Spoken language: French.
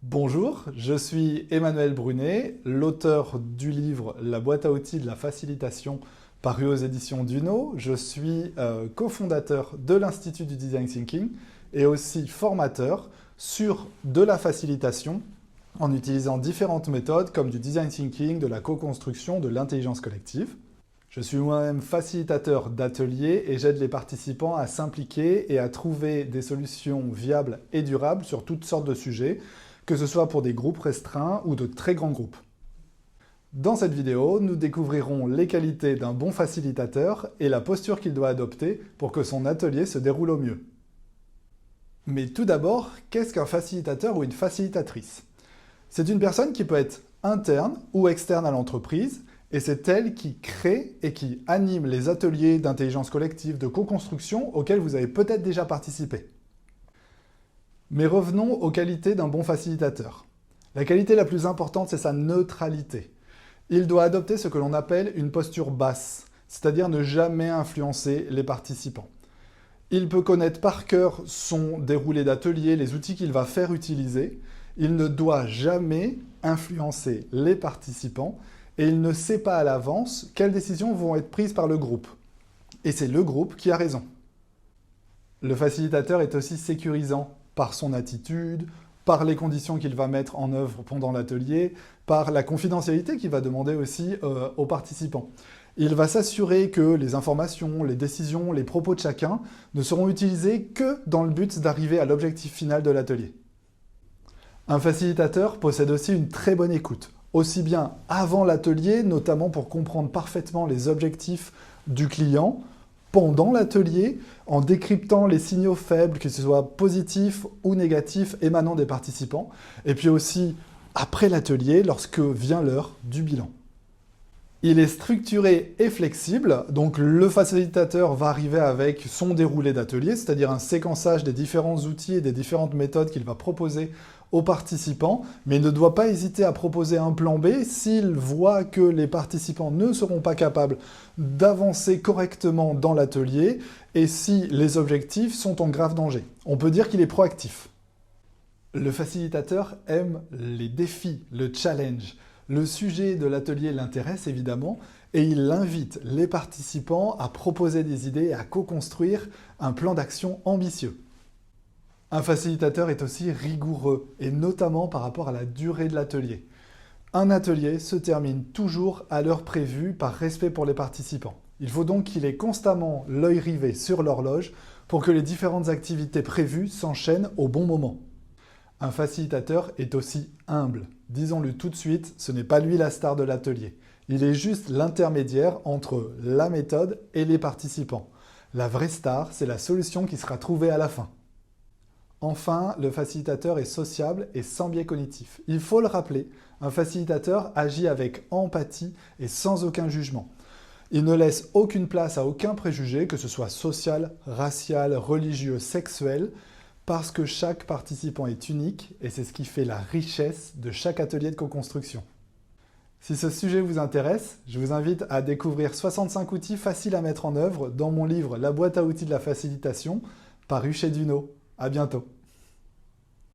Bonjour, je suis Emmanuel Brunet, l'auteur du livre La boîte à outils de la facilitation paru aux éditions Duno. Je suis cofondateur de l'Institut du Design Thinking et aussi formateur sur de la facilitation en utilisant différentes méthodes comme du design thinking, de la co-construction, de l'intelligence collective. Je suis moi-même facilitateur d'ateliers et j'aide les participants à s'impliquer et à trouver des solutions viables et durables sur toutes sortes de sujets, que ce soit pour des groupes restreints ou de très grands groupes. Dans cette vidéo, nous découvrirons les qualités d'un bon facilitateur et la posture qu'il doit adopter pour que son atelier se déroule au mieux. Mais tout d'abord, qu'est-ce qu'un facilitateur ou une facilitatrice? C'est une personne qui peut être interne ou externe à l'entreprise, et c'est elle qui crée et qui anime les ateliers d'intelligence collective, de co-construction auxquels vous avez peut-être déjà participé. Mais revenons aux qualités d'un bon facilitateur. La qualité la plus importante, c'est sa neutralité. Il doit adopter ce que l'on appelle une posture basse, c'est-à-dire ne jamais influencer les participants. Il peut connaître par cœur son déroulé d'atelier, les outils qu'il va faire utiliser. Il ne doit jamais influencer les participants et il ne sait pas à l'avance quelles décisions vont être prises par le groupe. Et c'est le groupe qui a raison. Le facilitateur est aussi sécurisant par son attitude, par les conditions qu'il va mettre en œuvre pendant l'atelier, par la confidentialité qu'il va demander aussi aux participants. Il va s'assurer que les informations, les décisions, les propos de chacun ne seront utilisés que dans le but d'arriver à l'objectif final de l'atelier. Un facilitateur possède aussi une très bonne écoute, aussi bien avant l'atelier, notamment pour comprendre parfaitement les objectifs du client, pendant l'atelier, en décryptant les signaux faibles, que ce soit positifs ou négatifs, émanant des participants, et puis aussi après l'atelier, lorsque vient l'heure du bilan. Il est structuré et flexible, donc le facilitateur va arriver avec son déroulé d'atelier, c'est-à-dire un séquençage des différents outils et des différentes méthodes qu'il va proposer aux participants, mais il ne doit pas hésiter à proposer un plan B s'il voit que les participants ne seront pas capables d'avancer correctement dans l'atelier et si les objectifs sont en grave danger. On peut dire qu'il est proactif. Le facilitateur aime les défis, le challenge. Le sujet de l'atelier l'intéresse évidemment et il invite les participants à proposer des idées et à co-construire un plan d'action ambitieux. Un facilitateur est aussi rigoureux, et notamment par rapport à la durée de l'atelier. Un atelier se termine toujours à l'heure prévue par respect pour les participants. Il faut donc qu'il ait constamment l'œil rivé sur l'horloge pour que les différentes activités prévues s'enchaînent au bon moment. Un facilitateur est aussi humble. Disons-le tout de suite, ce n'est pas lui la star de l'atelier. Il est juste l'intermédiaire entre la méthode et les participants. La vraie star, c'est la solution qui sera trouvée à la fin. Enfin, le facilitateur est sociable et sans biais cognitif. Il faut le rappeler, un facilitateur agit avec empathie et sans aucun jugement. Il ne laisse aucune place à aucun préjugé, que ce soit social, racial, religieux, sexuel, parce que chaque participant est unique et c'est ce qui fait la richesse de chaque atelier de co-construction. Si ce sujet vous intéresse, je vous invite à découvrir 65 outils faciles à mettre en œuvre dans mon livre La boîte à outils de la facilitation, paru chez Duno. À bientôt.